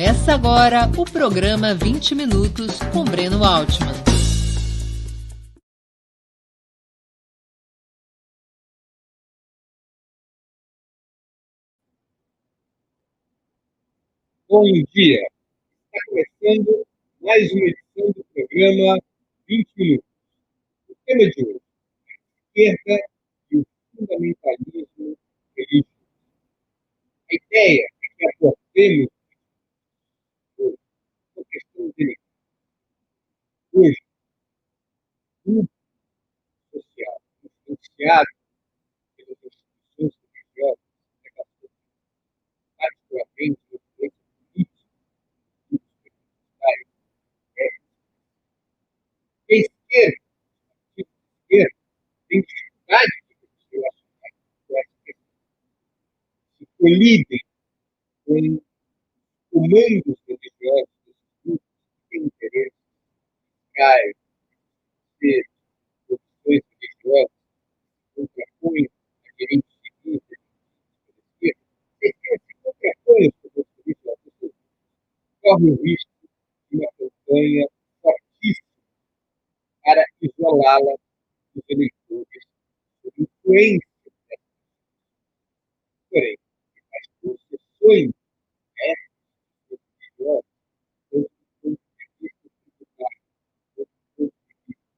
Começa agora o programa 20 Minutos com Breno Altman. Bom dia! Está começando mais uma edição do programa 20 Minutos. O tema de hoje, a esquerda e o fundamentalismo religioso. A ideia é que abordemos uma questão de hoje, um grupo social influenciado pelas instituições religiosas, particularmente no direito político, e a esquerda, tem dificuldade de se relacionar com essa questão, se colidem com comandos religiosos desses grupos que têm interesse fiscais, de opções religiosas, contrapõem a direitos civis, esses se contrapõem com os religiosos, corre o risco de uma campanha fortíssima para isolá-la dos eleitores sob influência dessas. Porém, as concessões a essas religiosas, tanto do ponto de vista tributário, quanto do ponto de vista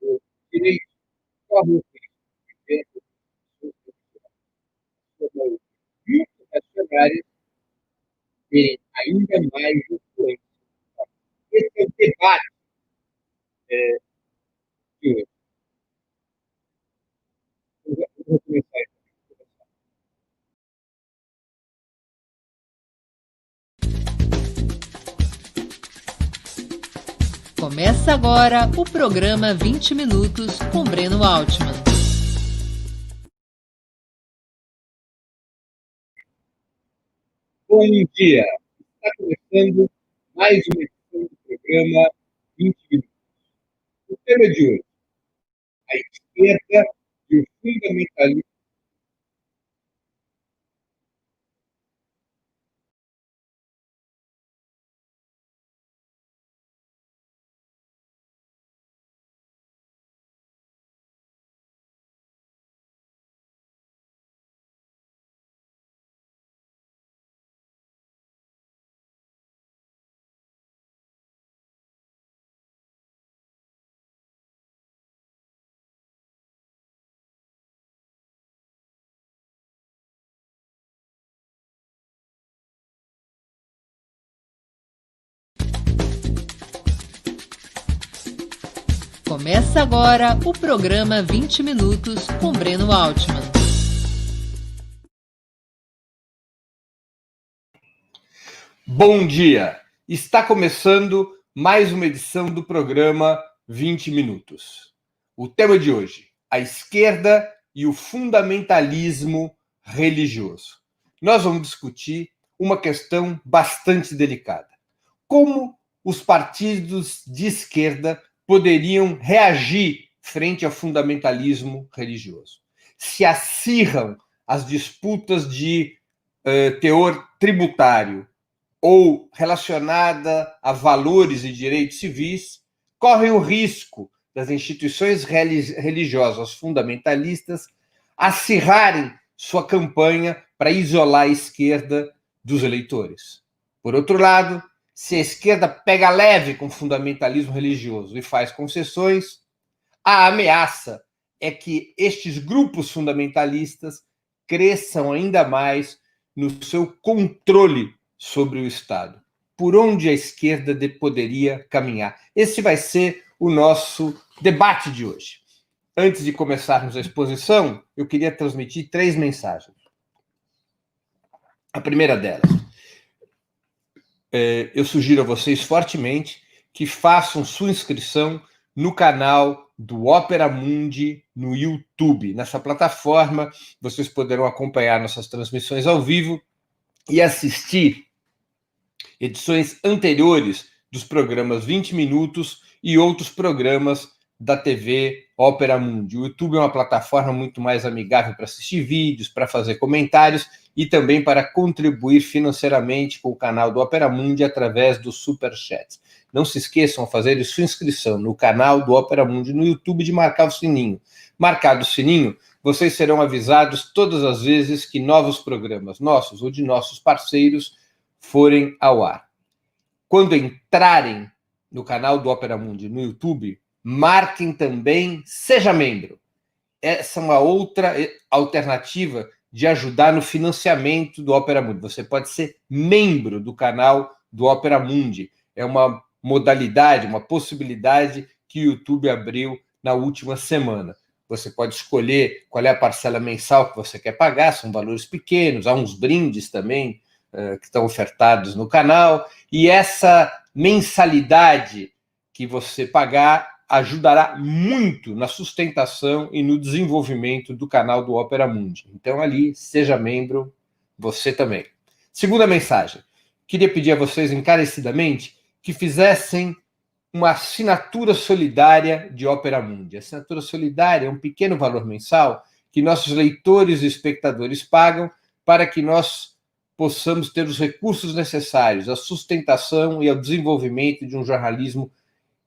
do direito, corre o risco de ver as pessoas multinacionais terem ainda mais influência. Esse é o debate de hoje. Vou começar então. Começa agora o programa 20 Minutos com Breno Altman. Bom dia! Está começando mais uma edição do programa 20 Minutos. O tema de hoje, a esquerda e o fundamentalismo. Começa agora o programa 20 Minutos com Breno Altman. Bom dia! Está começando mais uma edição do programa 20 Minutos. O tema de hoje, a esquerda e o fundamentalismo religioso. Nós vamos discutir uma questão bastante delicada. Como os partidos de esquerda poderiam reagir frente ao fundamentalismo religioso? Se acirram as disputas de teor tributário ou relacionada a valores e direitos civis, correm o risco das instituições religiosas fundamentalistas acirrarem sua campanha para isolar a esquerda dos eleitores. Por outro lado, se a esquerda pega leve com o fundamentalismo religioso e faz concessões, a ameaça é que estes grupos fundamentalistas cresçam ainda mais no seu controle sobre o Estado. Por onde a esquerda poderia caminhar? Esse vai ser o nosso debate de hoje. Antes de começarmos a exposição, eu queria transmitir 3 mensagens. A primeira delas, eu sugiro a vocês fortemente que façam sua inscrição no canal do Opera Mundi no YouTube. Nessa plataforma, vocês poderão acompanhar nossas transmissões ao vivo e assistir edições anteriores dos programas 20 Minutos e outros programas da TV Opera Mundi. O YouTube é uma plataforma muito mais amigável para assistir vídeos, para fazer comentários e também para contribuir financeiramente com o canal do Opera Mundi através do Super Chat. Não se esqueçam de fazer sua inscrição no canal do Opera Mundi no YouTube, de marcar o sininho. Marcado o sininho, vocês serão avisados todas as vezes que novos programas nossos ou de nossos parceiros forem ao ar. Quando entrarem no canal do Opera Mundi no YouTube, marquem também Seja Membro. Essa é uma outra alternativa de ajudar no financiamento do Opera Mundi. Você pode ser membro do canal do Opera Mundi. É uma modalidade, uma possibilidade que o YouTube abriu na última semana. Você pode escolher qual é a parcela mensal que você quer pagar, são valores pequenos, há uns brindes também que estão ofertados no canal, e essa mensalidade que você pagar ajudará muito na sustentação e no desenvolvimento do canal do Opera Mundi. Então, ali, seja membro, você também. Segunda mensagem. Queria pedir a vocês encarecidamente que fizessem uma assinatura solidária de Opera Mundi. A assinatura solidária é um pequeno valor mensal que nossos leitores e espectadores pagam para que nós possamos ter os recursos necessários à sustentação e ao desenvolvimento de um jornalismo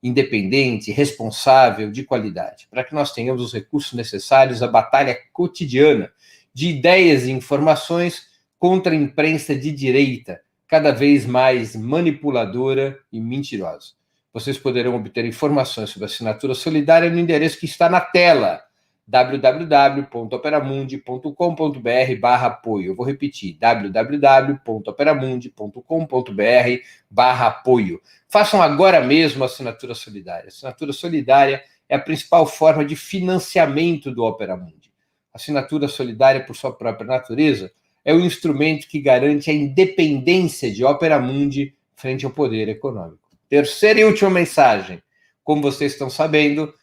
independente, responsável, de qualidade, para que nós tenhamos os recursos necessários à batalha cotidiana de ideias e informações contra a imprensa de direita, cada vez mais manipuladora e mentirosa. Vocês poderão obter informações sobre a assinatura solidária no endereço que está na tela, www.operamundi.com.br/apoio. Eu vou repetir, www.operamundi.com.br/apoio. Façam agora mesmo a assinatura solidária. A assinatura solidária é a principal forma de financiamento do Opera Mundi. A assinatura solidária, por sua própria natureza, é o instrumento que garante a independência de Opera Mundi frente ao poder econômico. Terceira e última mensagem. Como vocês estão sabendo,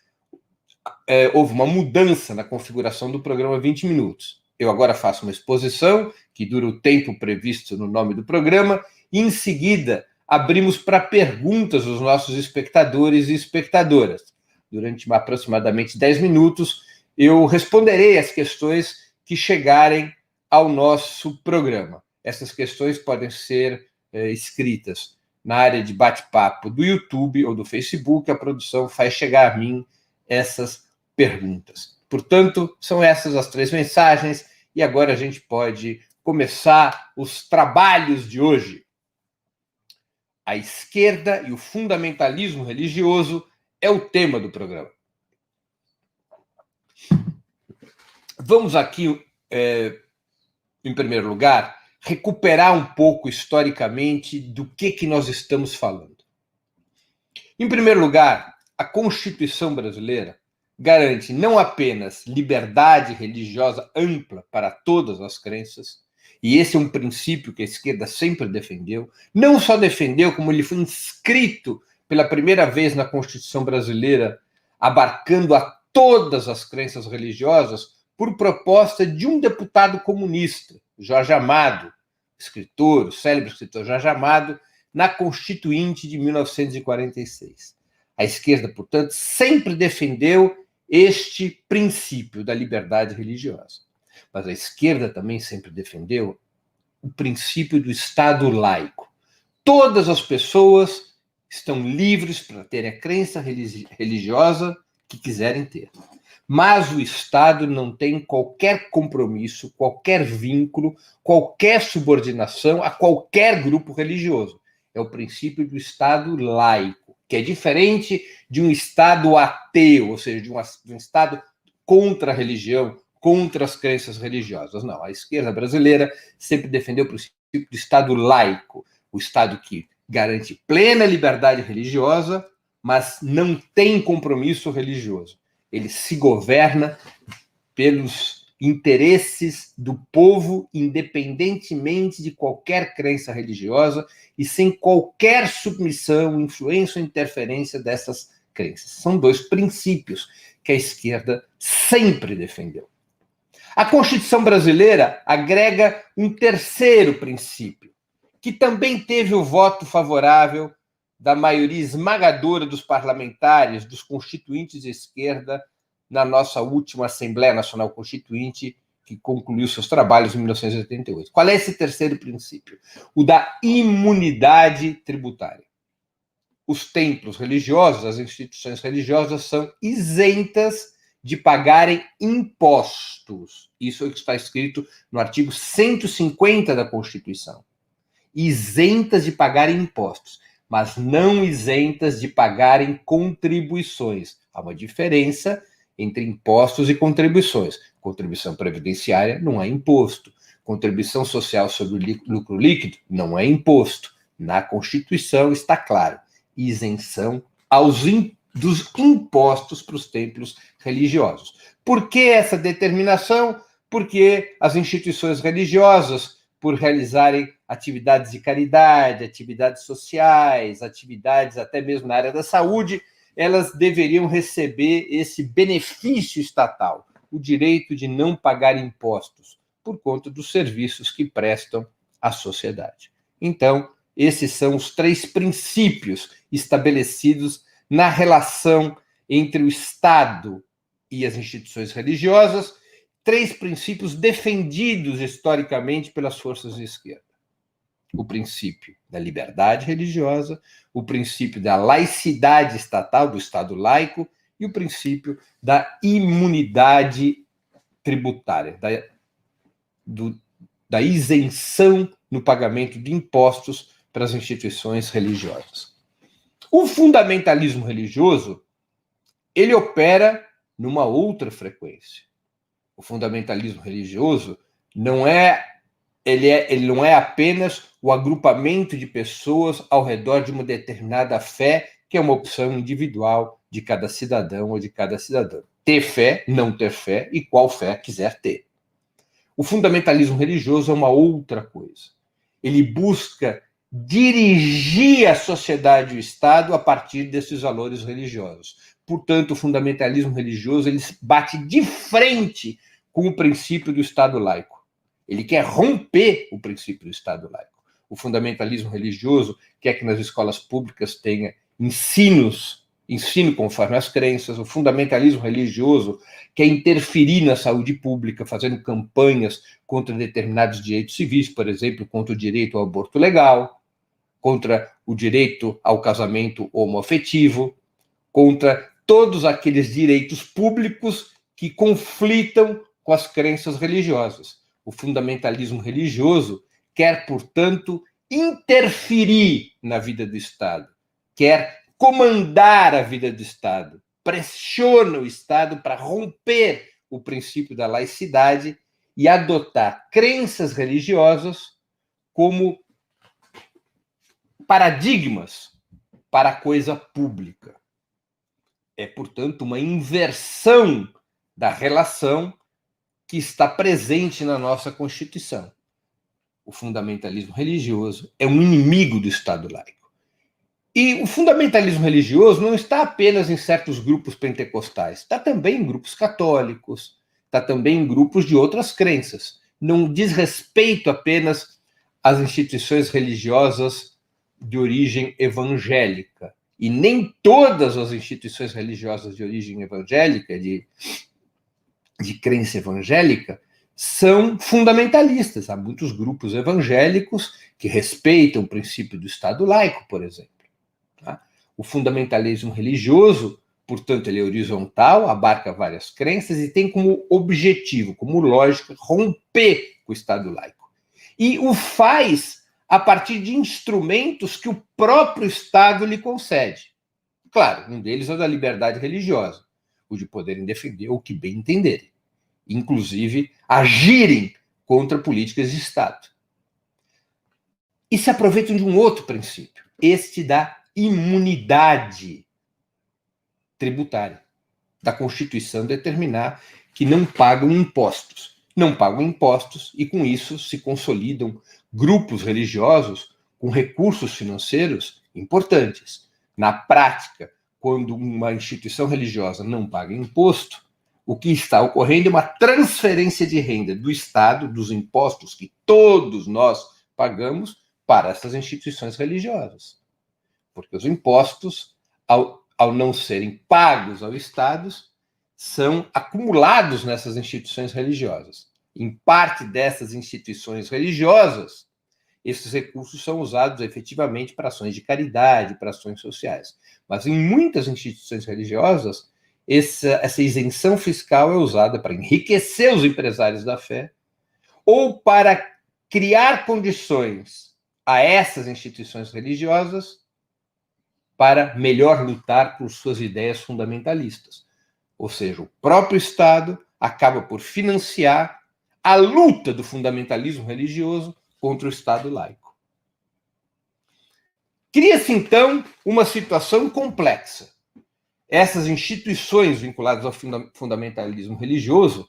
houve uma mudança na configuração do programa 20 Minutos. Eu agora faço uma exposição, que dura o tempo previsto no nome do programa, e em seguida abrimos para perguntas dos nossos espectadores e espectadoras. Durante aproximadamente 10 minutos, eu responderei as questões que chegarem ao nosso programa. Essas questões podem ser escritas na área de bate-papo do YouTube ou do Facebook. A produção faz chegar a mim essas perguntas. Portanto, são essas as 3 mensagens e agora a gente pode começar os trabalhos de hoje. A esquerda e o fundamentalismo religioso é o tema do programa. Vamos aqui, em primeiro lugar, recuperar um pouco historicamente do que nós estamos falando. Em primeiro lugar, a Constituição brasileira garante não apenas liberdade religiosa ampla para todas as crenças, e esse é um princípio que a esquerda sempre defendeu, não só defendeu, como ele foi inscrito pela primeira vez na Constituição brasileira, abarcando a todas as crenças religiosas, por proposta de um deputado comunista, Jorge Amado, escritor, o célebre escritor Jorge Amado, na Constituinte de 1946. A esquerda, portanto, sempre defendeu este princípio da liberdade religiosa. Mas a esquerda também sempre defendeu o princípio do Estado laico. Todas as pessoas estão livres para ter a crença religiosa que quiserem ter. Mas o Estado não tem qualquer compromisso, qualquer vínculo, qualquer subordinação a qualquer grupo religioso. É o princípio do Estado laico, que é diferente de um Estado ateu, ou seja, de um Estado contra a religião, contra as crenças religiosas. Não, a esquerda brasileira sempre defendeu o princípio do Estado laico, o Estado que garante plena liberdade religiosa, mas não tem compromisso religioso. Ele se governa pelos interesses do povo, independentemente de qualquer crença religiosa e sem qualquer submissão, influência ou interferência dessas crenças. São 2 princípios que a esquerda sempre defendeu. A Constituição brasileira agrega um terceiro princípio, que também teve o voto favorável da maioria esmagadora dos parlamentares, dos constituintes de esquerda, na nossa última Assembleia Nacional Constituinte, que concluiu seus trabalhos em 1988. Qual é esse terceiro princípio? O da imunidade tributária. Os templos religiosos, as instituições religiosas são isentas de pagarem impostos. Isso é o que está escrito no artigo 150 da Constituição. Isentas de pagarem impostos, mas não isentas de pagarem contribuições. Há uma diferença entre impostos e contribuições. Contribuição previdenciária não é imposto. Contribuição social sobre o lucro líquido não é imposto. Na Constituição está claro, isenção dos impostos para os templos religiosos. Por que essa determinação? Porque as instituições religiosas, por realizarem atividades de caridade, atividades sociais, atividades até mesmo na área da saúde, elas deveriam receber esse benefício estatal, o direito de não pagar impostos, por conta dos serviços que prestam à sociedade. Então, esses são os três princípios estabelecidos na relação entre o Estado e as instituições religiosas, três princípios defendidos historicamente pelas forças de esquerda. O princípio da liberdade religiosa, o princípio da laicidade estatal, do Estado laico, e o princípio da imunidade tributária, da isenção no pagamento de impostos para as instituições religiosas. O fundamentalismo religioso, ele opera numa outra frequência. O fundamentalismo religioso ele não é apenas o agrupamento de pessoas ao redor de uma determinada fé, que é uma opção individual de cada cidadão ou de cada cidadã. Ter fé, não ter fé e qual fé quiser ter. O fundamentalismo religioso é uma outra coisa. Ele busca dirigir a sociedade e o Estado a partir desses valores religiosos. Portanto, o fundamentalismo religioso ele bate de frente com o princípio do Estado laico. Ele quer romper o princípio do Estado laico. O fundamentalismo religioso quer que nas escolas públicas tenha ensino conforme as crenças. O fundamentalismo religioso quer interferir na saúde pública, fazendo campanhas contra determinados direitos civis, por exemplo, contra o direito ao aborto legal, contra o direito ao casamento homoafetivo, contra todos aqueles direitos públicos que conflitam com as crenças religiosas. O fundamentalismo religioso quer, portanto, interferir na vida do Estado, quer comandar a vida do Estado, pressiona o Estado para romper o princípio da laicidade e adotar crenças religiosas como paradigmas para a coisa pública. É, portanto, uma inversão da relação que está presente na nossa Constituição. O fundamentalismo religioso é um inimigo do Estado laico. E o fundamentalismo religioso não está apenas em certos grupos pentecostais, está também em grupos católicos, está também em grupos de outras crenças. Não diz respeito apenas às instituições religiosas de origem evangélica. E nem todas as instituições religiosas de origem evangélica, de crença evangélica, são fundamentalistas. Há muitos grupos evangélicos que respeitam o princípio do Estado laico, por exemplo. Tá? O fundamentalismo religioso, portanto, ele é horizontal, abarca várias crenças e tem como objetivo, como lógica, romper com o Estado laico. E o faz a partir de instrumentos que o próprio Estado lhe concede. Claro, um deles é o da liberdade religiosa, o de poderem defender o que bem entenderem, inclusive agirem contra políticas de Estado. E se aproveitam de um outro princípio, este da imunidade tributária, da Constituição determinar que não pagam impostos. Não pagam impostos e, com isso, se consolidam grupos religiosos com recursos financeiros importantes. Na prática, quando uma instituição religiosa não paga imposto, o que está ocorrendo é uma transferência de renda do Estado, dos impostos que todos nós pagamos, para essas instituições religiosas. Porque os impostos, ao não serem pagos ao Estado, são acumulados nessas instituições religiosas. Em parte dessas instituições religiosas, esses recursos são usados efetivamente para ações de caridade, para ações sociais. Mas em muitas instituições religiosas, essa isenção fiscal é usada para enriquecer os empresários da fé ou para criar condições a essas instituições religiosas para melhor lutar por suas ideias fundamentalistas. Ou seja, o próprio Estado acaba por financiar a luta do fundamentalismo religioso contra o Estado laico. Cria-se, então, uma situação complexa. Essas instituições vinculadas ao fundamentalismo religioso,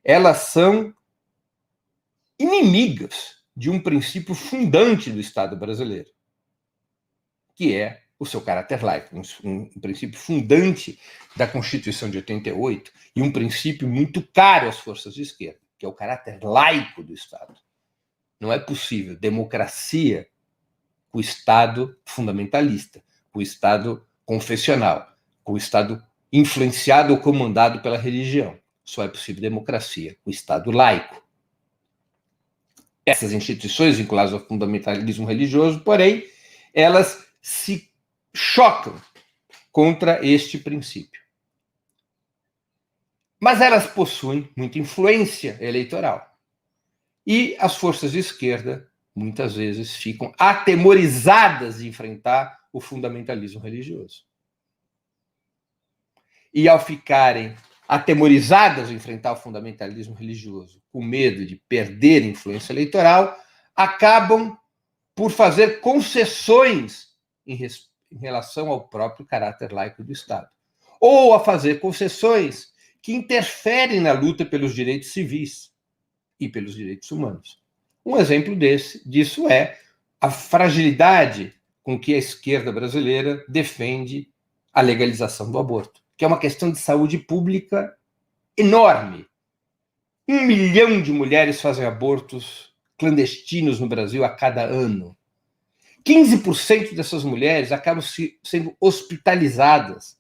elas são inimigas de um princípio fundante do Estado brasileiro, que é o seu caráter laico, um princípio fundante da Constituição de 88 e um princípio muito caro às forças de esquerda, que é o caráter laico do Estado. Não é possível democracia com o Estado fundamentalista, com o Estado confessional, com o Estado influenciado ou comandado pela religião. Só é possível democracia com o Estado laico. Essas instituições vinculadas ao fundamentalismo religioso, porém, elas se chocam contra este princípio. Mas elas possuem muita influência eleitoral. E as forças de esquerda, muitas vezes, ficam atemorizadas de enfrentar o fundamentalismo religioso. E ao ficarem atemorizadas de enfrentar o fundamentalismo religioso, com medo de perder influência eleitoral, acabam por fazer concessões em relação ao próprio caráter laico do Estado. Ou a fazer concessões que interferem na luta pelos direitos civis e pelos direitos humanos. Um exemplo disso é a fragilidade com que a esquerda brasileira defende a legalização do aborto, que é uma questão de saúde pública enorme. 1 milhão de mulheres fazem abortos clandestinos no Brasil a cada ano. 15% dessas mulheres acabam sendo hospitalizadas.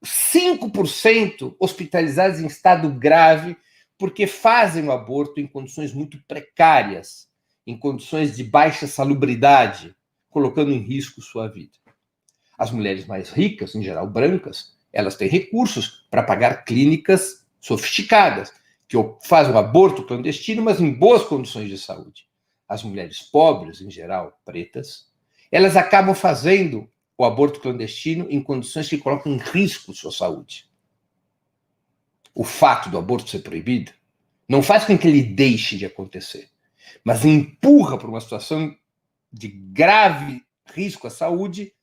5% hospitalizadas em estado grave porque fazem o aborto em condições muito precárias, em condições de baixa salubridade, colocando em risco sua vida. As mulheres mais ricas, em geral brancas, elas têm recursos para pagar clínicas sofisticadas, que fazem o aborto clandestino, mas em boas condições de saúde. As mulheres pobres, em geral pretas, elas acabam fazendo o aborto clandestino em condições que colocam em risco sua saúde. O fato do aborto ser proibido não faz com que ele deixe de acontecer, mas empurra para uma situação de grave risco à saúde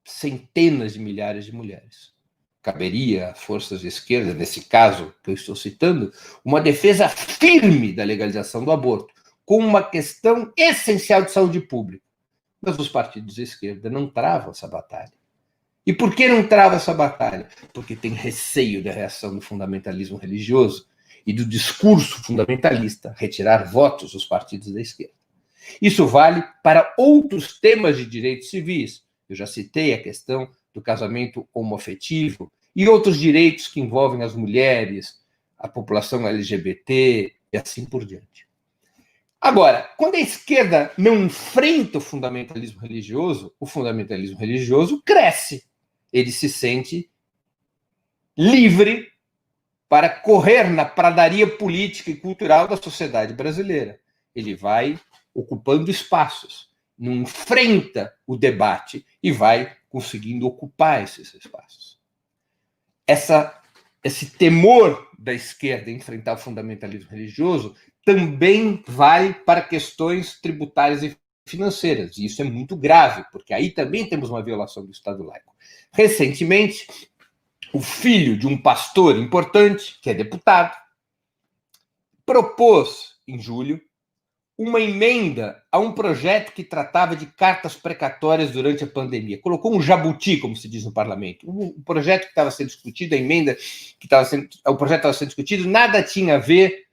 centenas de milhares de mulheres. Caberia às forças de esquerda, nesse caso que eu estou citando, uma defesa firme da legalização do aborto, como uma questão essencial de saúde pública. Mas os partidos de esquerda não travam essa batalha. E por que não trava essa batalha? Porque tem receio da reação do fundamentalismo religioso e do discurso fundamentalista retirar votos dos partidos da esquerda. Isso vale para outros temas de direitos civis. Eu já citei a questão do casamento homoafetivo e outros direitos que envolvem as mulheres, a população LGBT e assim por diante. Agora, quando a esquerda não enfrenta o fundamentalismo religioso cresce. Ele se sente livre para correr na pradaria política e cultural da sociedade brasileira. Ele vai ocupando espaços, não enfrenta o debate e vai conseguindo ocupar esses espaços. Esse temor da esquerda em enfrentar o fundamentalismo religioso também vale para questões tributárias e financeiras. E isso é muito grave, porque aí também temos uma violação do Estado laico. Recentemente, o filho de um pastor importante, que é deputado, propôs, em julho, uma emenda a um projeto que tratava de cartas precatórias durante a pandemia. Colocou um jabuti, como se diz no parlamento. O projeto que estava sendo discutido, a emenda que o projeto estava sendo discutido, nada tinha a ver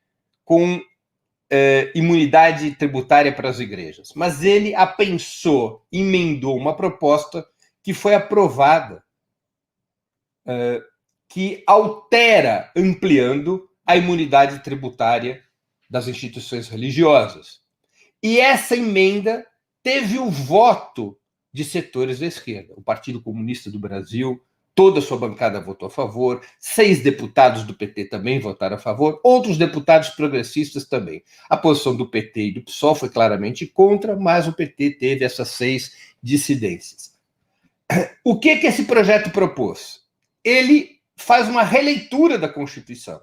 com imunidade tributária para as igrejas. Mas ele apensou, emendou uma proposta que foi aprovada que altera, ampliando a imunidade tributária das instituições religiosas. E essa emenda teve o voto de setores da esquerda. O Partido Comunista do Brasil, toda a sua bancada votou a favor, 6 deputados do PT também votaram a favor, outros deputados progressistas também. A posição do PT e do PSOL foi claramente contra, mas o PT teve essas 6 dissidências. O que esse projeto propôs? Ele faz uma releitura da Constituição.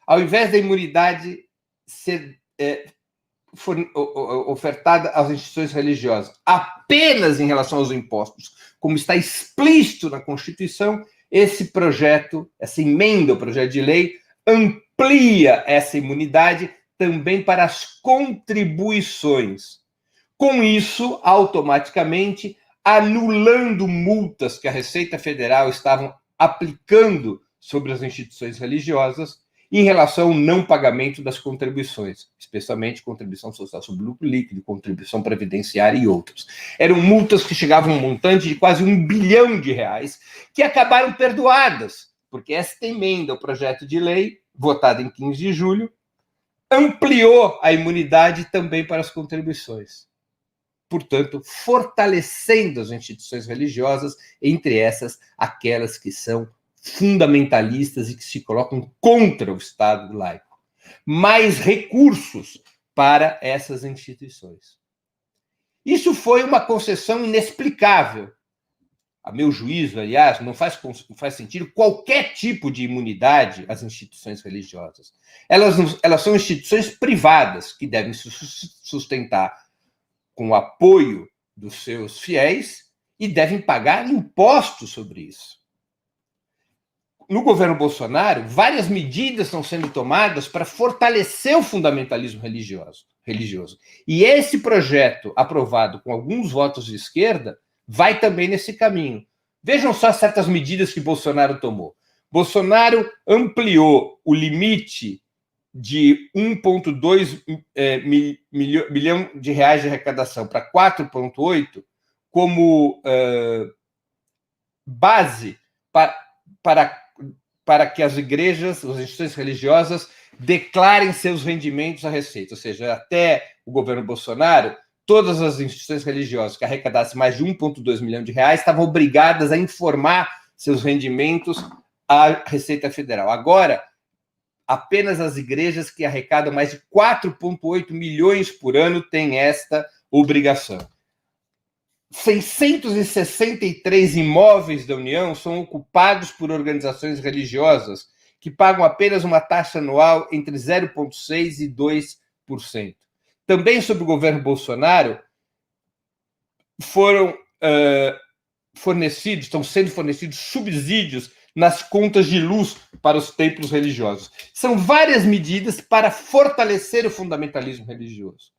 Ao invés da imunidade ser ofertada às instituições religiosas apenas em relação aos impostos, como está explícito na Constituição, esse projeto, essa emenda ao projeto de lei, amplia essa imunidade também para as contribuições. Com isso, automaticamente, anulando multas que a Receita Federal estava aplicando sobre as instituições religiosas em relação ao não pagamento das contribuições, especialmente contribuição social sobre lucro líquido, contribuição previdenciária e outros. Eram multas que chegavam a um montante de quase R$1 bilhão, que acabaram perdoadas, porque esta emenda ao projeto de lei, votada em 15 de julho, ampliou a imunidade também para as contribuições. Portanto, fortalecendo as instituições religiosas, entre essas, aquelas que são fundamentalistas e que se colocam contra o Estado laico. Mais recursos para essas instituições. Isso foi uma concessão inexplicável. A meu juízo, aliás, não faz sentido qualquer tipo de imunidade às instituições religiosas. Elas são instituições privadas que devem se sustentar com o apoio dos seus fiéis e devem pagar impostos sobre isso. No governo Bolsonaro, várias medidas estão sendo tomadas para fortalecer o fundamentalismo religioso. E esse projeto, aprovado com alguns votos de esquerda, vai também nesse caminho. Vejam só certas medidas que Bolsonaro tomou. Bolsonaro ampliou o limite de 1,2 milhão de reais de arrecadação para 4,8 como base para que as igrejas, as instituições religiosas, declarem seus rendimentos à Receita. Ou seja, até o governo Bolsonaro, todas as instituições religiosas que arrecadassem mais de 1,2 milhão de reais estavam obrigadas a informar seus rendimentos à Receita Federal. Agora, apenas as igrejas que arrecadam mais de 4,8 milhões por ano têm esta obrigação. 663 imóveis da União são ocupados por organizações religiosas que pagam apenas uma taxa anual entre 0,6% e 2%. Também sob o governo Bolsonaro, estão sendo fornecidos subsídios nas contas de luz para os templos religiosos. São várias medidas para fortalecer o fundamentalismo religioso.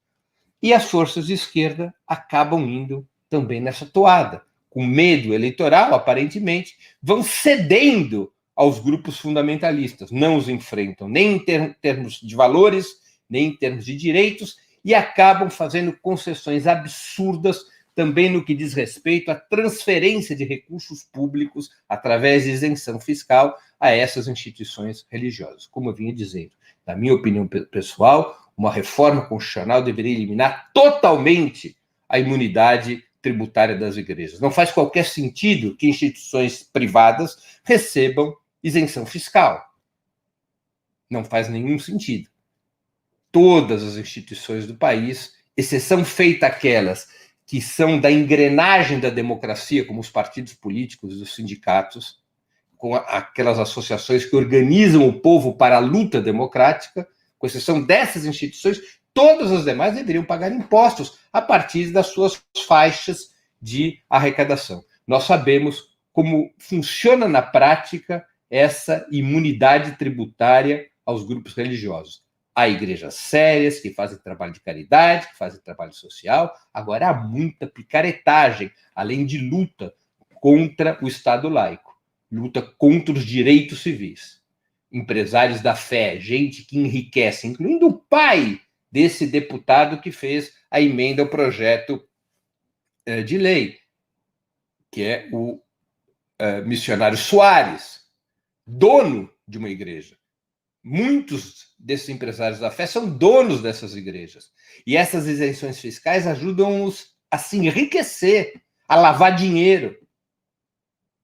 E as forças de esquerda acabam indo também nessa toada. Com medo eleitoral, aparentemente, vão cedendo aos grupos fundamentalistas. Não os enfrentam nem em termos de valores, nem em termos de direitos, e acabam fazendo concessões absurdas também no que diz respeito à transferência de recursos públicos através de isenção fiscal a essas instituições religiosas. Como eu vinha dizendo, na minha opinião pessoal, uma reforma constitucional deveria eliminar totalmente a imunidade tributária das igrejas. Não faz qualquer sentido que instituições privadas recebam isenção fiscal. Não faz nenhum sentido. Todas as instituições do país, exceção feita aquelas que são da engrenagem da democracia, como os partidos políticos e os sindicatos, com aquelas associações que organizam o povo para a luta democrática, com exceção dessas instituições, todas as demais deveriam pagar impostos a partir das suas faixas de arrecadação. Nós sabemos como funciona na prática essa imunidade tributária aos grupos religiosos. Há igrejas sérias que fazem trabalho de caridade, que fazem trabalho social. Agora há muita picaretagem, além de luta contra o Estado laico, luta contra os direitos civis. Empresários da fé, gente que enriquece, incluindo o pai desse deputado que fez a emenda ao projeto de lei, que é o missionário Soares. dono de uma igreja. Muitos desses empresários da fé são donos dessas igrejas. E essas isenções fiscais ajudam-os a se enriquecer, a lavar dinheiro.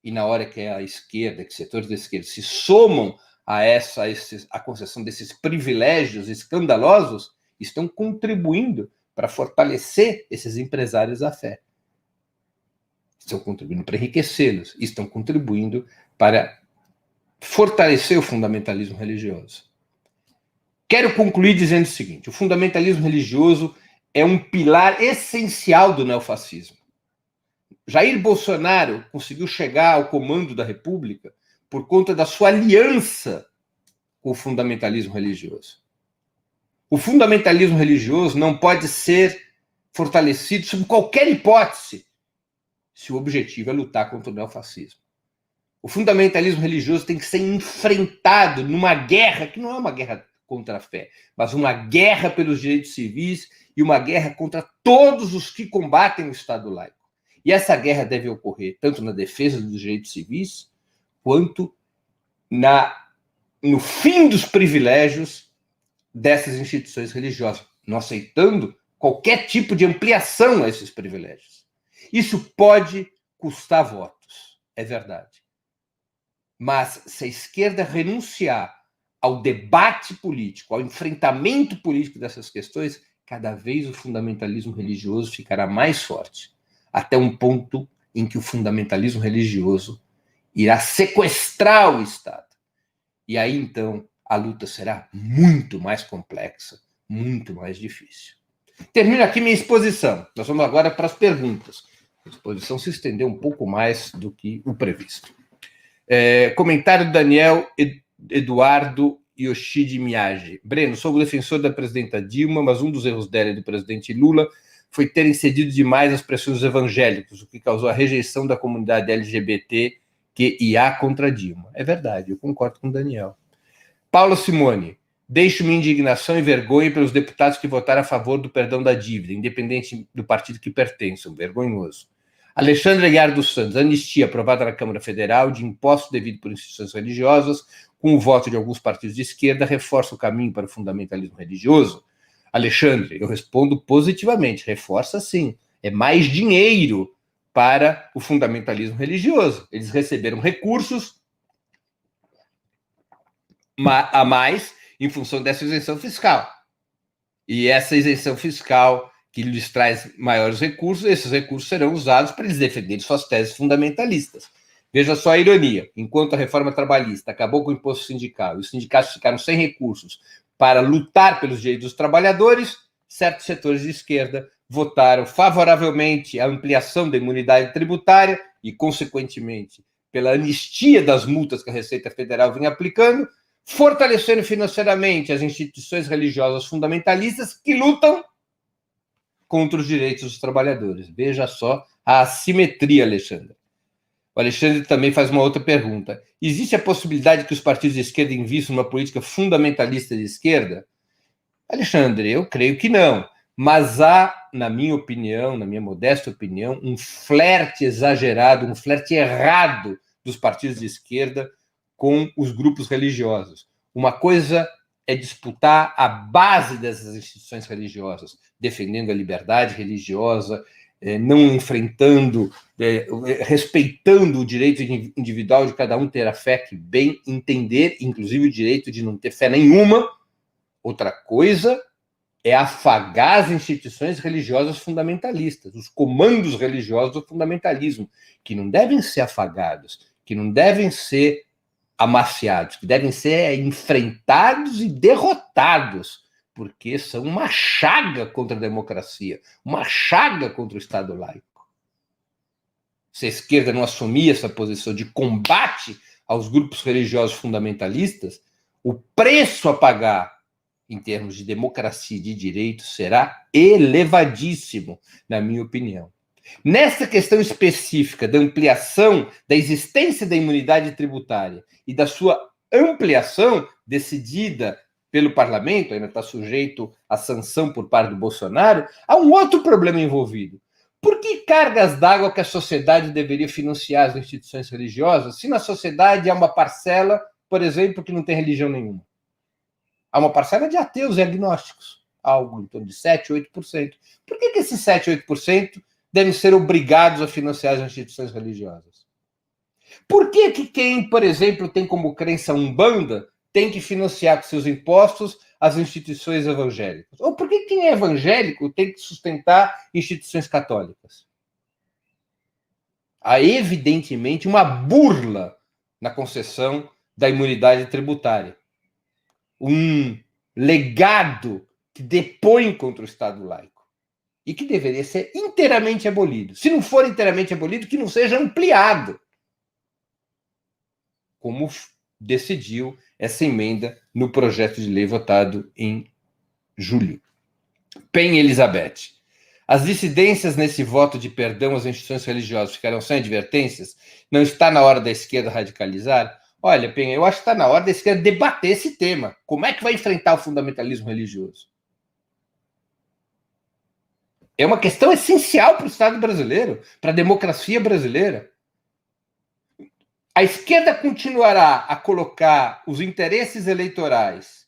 E na hora que a esquerda, que setores da esquerda se somam a concessão desses privilégios escandalosos, estão contribuindo para fortalecer esses empresários da fé. Estão contribuindo para enriquecê-los, estão contribuindo para fortalecer o fundamentalismo religioso. Quero concluir dizendo o seguinte: o fundamentalismo religioso é um pilar essencial do neofascismo. Jair Bolsonaro conseguiu chegar ao comando da República por conta da sua aliança com o fundamentalismo religioso. O fundamentalismo religioso não pode ser fortalecido sob qualquer hipótese se o objetivo é lutar contra o neofascismo. O fundamentalismo religioso tem que ser enfrentado numa guerra que não é uma guerra contra a fé, mas uma guerra pelos direitos civis e uma guerra contra todos os que combatem o Estado laico. E essa guerra deve ocorrer tanto na defesa dos direitos civis, quanto no fim dos privilégios dessas instituições religiosas, não aceitando qualquer tipo de ampliação a esses privilégios. Isso pode custar votos, é verdade. Mas se a esquerda renunciar ao debate político, ao enfrentamento político dessas questões, cada vez o fundamentalismo religioso ficará mais forte, até um ponto em que o fundamentalismo religioso irá sequestrar o Estado. E aí, então, a luta será muito mais complexa, muito mais difícil. Termino aqui minha exposição. Nós vamos agora para as perguntas. A exposição se estendeu um pouco mais do que o previsto. Comentário do Daniel Eduardo Yoshide Miyagi. Breno, sou o defensor da presidenta Dilma, mas um dos erros dela e do presidente Lula foi terem cedido demais às pressões evangélicas, o que causou a rejeição da comunidade LGBTQIA contra Dilma. É verdade, eu concordo com o Daniel. Paula Simone, deixo minha indignação e vergonha pelos deputados que votaram a favor do perdão da dívida, independente do partido que pertençam, vergonhoso. Alexandre Aguiar dos Santos, anistia aprovada na Câmara Federal de imposto devido por instituições religiosas, com o voto de alguns partidos de esquerda, reforça o caminho para o fundamentalismo religioso? Alexandre, eu respondo positivamente, reforça sim. É mais dinheiro para o fundamentalismo religioso. Eles receberam recursos a mais em função dessa isenção fiscal. E essa isenção fiscal que lhes traz maiores recursos, esses recursos serão usados para eles defenderem suas teses fundamentalistas. Veja só a ironia. Enquanto a reforma trabalhista acabou com o imposto sindical e os sindicatos ficaram sem recursos para lutar pelos direitos dos trabalhadores, certos setores de esquerda votaram favoravelmente à ampliação da imunidade tributária e, consequentemente, pela anistia das multas que a Receita Federal vinha aplicando, fortalecendo financeiramente as instituições religiosas fundamentalistas que lutam contra os direitos dos trabalhadores. Veja só a assimetria, Alexandre. O Alexandre também faz uma outra pergunta. Existe a possibilidade que os partidos de esquerda invistam numa política fundamentalista de esquerda? Alexandre, eu creio que não. Mas há, na minha opinião, na minha modesta opinião, um flerte exagerado, um flerte errado dos partidos de esquerda com os grupos religiosos. Uma coisa é disputar a base dessas instituições religiosas, defendendo a liberdade religiosa, não enfrentando, respeitando o direito individual de cada um ter a fé que bem entender, inclusive o direito de não ter fé nenhuma. Outra coisa é afagar as instituições religiosas fundamentalistas, os comandos religiosos do fundamentalismo, que não devem ser afagados, que não devem ser amaciados, que devem ser enfrentados e derrotados, porque são uma chaga contra a democracia, uma chaga contra o Estado laico. Se a esquerda não assumir essa posição de combate aos grupos religiosos fundamentalistas, o preço a pagar em termos de democracia e de direitos será elevadíssimo, na minha opinião. Nessa questão específica da ampliação da existência da imunidade tributária e da sua ampliação decidida pelo parlamento, ainda está sujeito à sanção por parte do Bolsonaro, há um outro problema envolvido. Por que cargas d'água que a sociedade deveria financiar as instituições religiosas, se na sociedade há uma parcela, por exemplo, que não tem religião nenhuma? Há uma parcela de ateus e agnósticos, algo em torno de 7, 8%. Por que esses 7, 8% devem ser obrigados a financiar as instituições religiosas? Por que quem, por exemplo, tem como crença Umbanda tem que financiar com seus impostos as instituições evangélicas? Ou por que quem é evangélico tem que sustentar instituições católicas? Há, evidentemente, uma burla na concessão da imunidade tributária. Um legado que depõe contra o Estado laico e que deveria ser inteiramente abolido. Se não for inteiramente abolido, que não seja ampliado, como decidiu essa emenda no projeto de lei votado em julho. Pen Elizabeth. As dissidências nesse voto de perdão às instituições religiosas ficarão sem advertências? Não está na hora da esquerda radicalizar? Olha, Pen, eu acho que está na hora da esquerda debater esse tema. Como é que vai enfrentar o fundamentalismo religioso? É uma questão essencial para o Estado brasileiro, para a democracia brasileira. A esquerda continuará a colocar os interesses eleitorais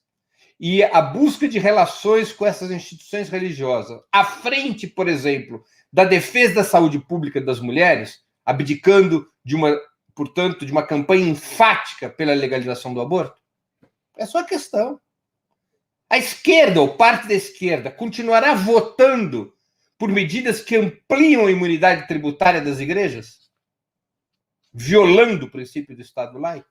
e a busca de relações com essas instituições religiosas à frente, por exemplo, da defesa da saúde pública das mulheres, abdicando portanto, de uma campanha enfática pela legalização do aborto? É só a questão. A esquerda, ou parte da esquerda, continuará votando por medidas que ampliam a imunidade tributária das igrejas, violando o princípio do Estado laico?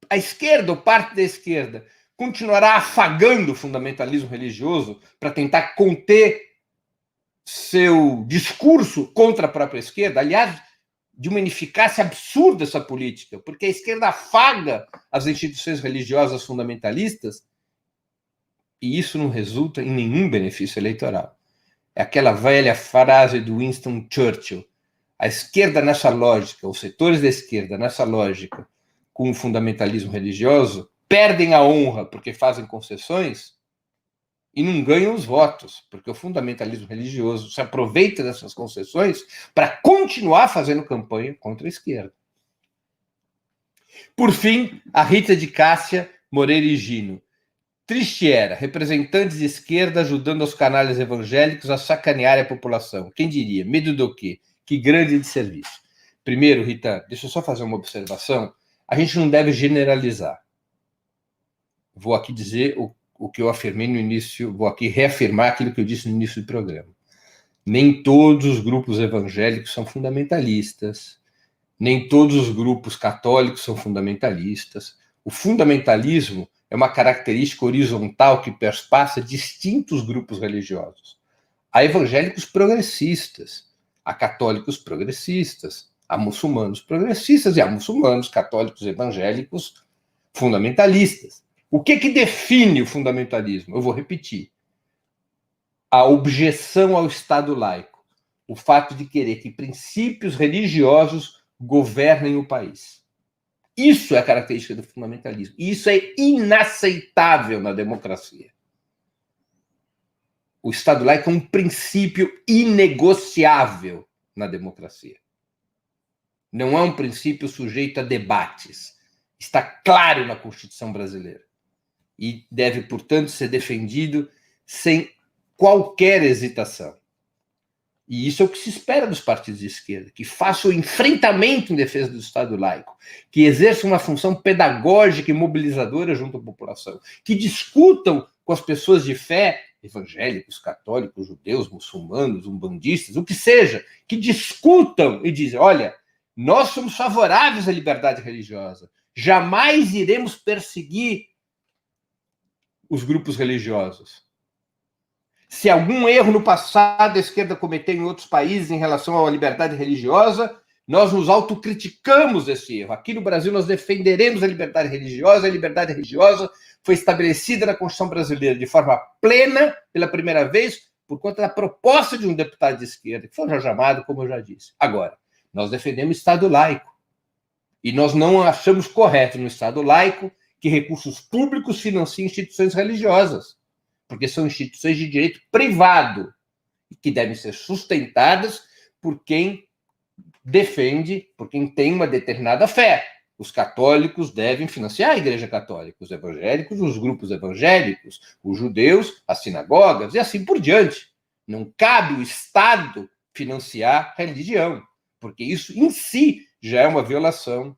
A esquerda, ou parte da esquerda, continuará afagando o fundamentalismo religioso para tentar conter seu discurso contra a própria esquerda? Aliás, de uma ineficácia absurda essa política, porque a esquerda afaga as instituições religiosas fundamentalistas e isso não resulta em nenhum benefício eleitoral. É aquela velha frase do Winston Churchill: a esquerda nessa lógica, os setores da esquerda nessa lógica, com o fundamentalismo religioso, perdem a honra porque fazem concessões e não ganham os votos, porque o fundamentalismo religioso se aproveita dessas concessões para continuar fazendo campanha contra a esquerda. Por fim, a Rita de Cássia Moreira e Gino. Triste era, representantes de esquerda ajudando os canalhas evangélicos a sacanear a população. Quem diria? Medo do quê? Que grande desserviço. Primeiro, Rita, deixa eu só fazer uma observação. A gente não deve generalizar. Vou aqui dizer o que eu afirmei no início, vou aqui reafirmar aquilo que eu disse no início do programa. Nem todos os grupos evangélicos são fundamentalistas, nem todos os grupos católicos são fundamentalistas. O fundamentalismo é uma característica horizontal que perspassa distintos grupos religiosos. Há evangélicos progressistas, há católicos progressistas, há muçulmanos progressistas e há muçulmanos, católicos, evangélicos fundamentalistas. O que define o fundamentalismo? Eu vou repetir. A objeção ao Estado laico. O fato de querer que princípios religiosos governem o país. Isso é a característica do fundamentalismo. E isso é inaceitável na democracia. O Estado laico é um princípio inegociável na democracia. Não é um princípio sujeito a debates. Está claro na Constituição brasileira. E deve, portanto, ser defendido sem qualquer hesitação. E isso é o que se espera dos partidos de esquerda, que façam o enfrentamento em defesa do Estado laico, que exerçam uma função pedagógica e mobilizadora junto à população, que discutam com as pessoas de fé, evangélicos, católicos, judeus, muçulmanos, umbandistas, o que seja, que discutam e dizem, olha, nós somos favoráveis à liberdade religiosa, jamais iremos perseguir os grupos religiosos. Se algum erro no passado a esquerda cometeu em outros países em relação à liberdade religiosa, nós nos autocriticamos desse erro. Aqui no Brasil nós defenderemos a liberdade religiosa. A liberdade religiosa foi estabelecida na Constituição brasileira de forma plena, pela primeira vez, por conta da proposta de um deputado de esquerda, que foi o Jorge Amado, como eu já disse. Agora, nós defendemos o Estado laico. E nós não achamos correto no Estado laico que recursos públicos financiem instituições religiosas. porque são instituições de direito privado e que devem ser sustentadas por quem defende, por quem tem uma determinada fé. Os católicos devem financiar a Igreja Católica, os evangélicos, os grupos evangélicos, os judeus, as sinagogas e assim por diante. Não cabe o Estado financiar a religião, porque isso em si já é uma violação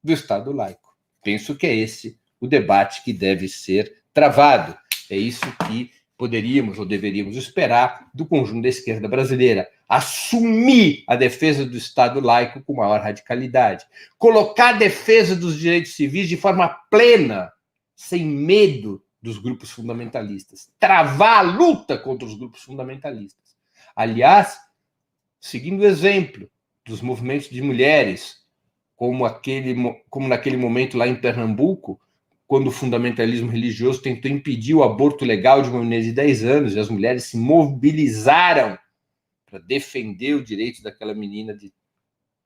do Estado laico. Penso que é esse o debate que deve ser travado. É isso que poderíamos ou deveríamos esperar do conjunto da esquerda brasileira. Assumir a defesa do Estado laico com maior radicalidade. Colocar a defesa dos direitos civis de forma plena, sem medo dos grupos fundamentalistas. Travar a luta contra os grupos fundamentalistas. Aliás, seguindo o exemplo dos movimentos de mulheres, como naquele momento lá em Pernambuco, quando o fundamentalismo religioso tentou impedir o aborto legal de uma menina de 10 anos, e as mulheres se mobilizaram para defender o direito daquela menina de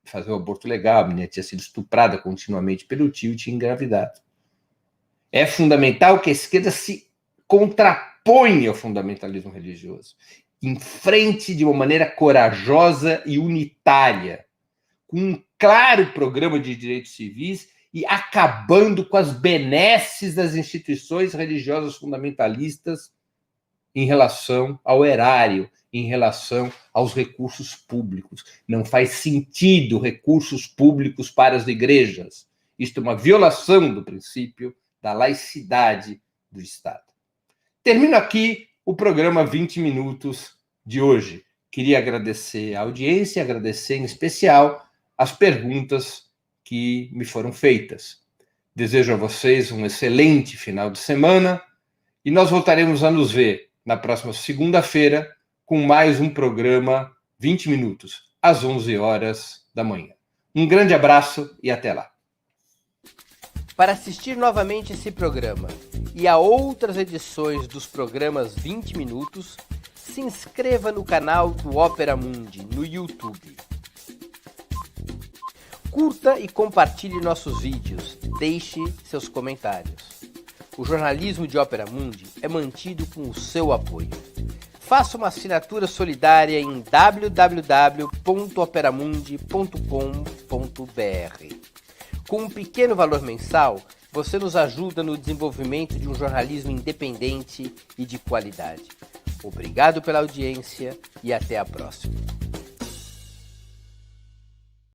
fazer o aborto legal. A menina tinha sido estuprada continuamente pelo tio e tinha engravidado. É fundamental que a esquerda se contraponha ao fundamentalismo religioso, enfrente de uma maneira corajosa e unitária, com um claro programa de direitos civis e acabando com as benesses das instituições religiosas fundamentalistas em relação ao erário, em relação aos recursos públicos. Não faz sentido recursos públicos para as igrejas. Isto é uma violação do princípio da laicidade do Estado. Termino aqui o programa 20 Minutos de hoje. Queria agradecer a audiência, agradecer em especial as perguntas que me foram feitas. Desejo a vocês um excelente final de semana e nós voltaremos a nos ver na próxima segunda-feira com mais um programa 20 Minutos, às 11 horas da manhã. Um grande abraço e até lá. Para assistir novamente esse programa e a outras edições dos programas 20 Minutos, se inscreva no canal do Opera Mundi no YouTube. Curta e compartilhe nossos vídeos, deixe seus comentários. O jornalismo de Opera Mundi é mantido com o seu apoio. Faça uma assinatura solidária em www.operamundi.com.br. Com um pequeno valor mensal, você nos ajuda no desenvolvimento de um jornalismo independente e de qualidade. Obrigado pela audiência e até a próxima.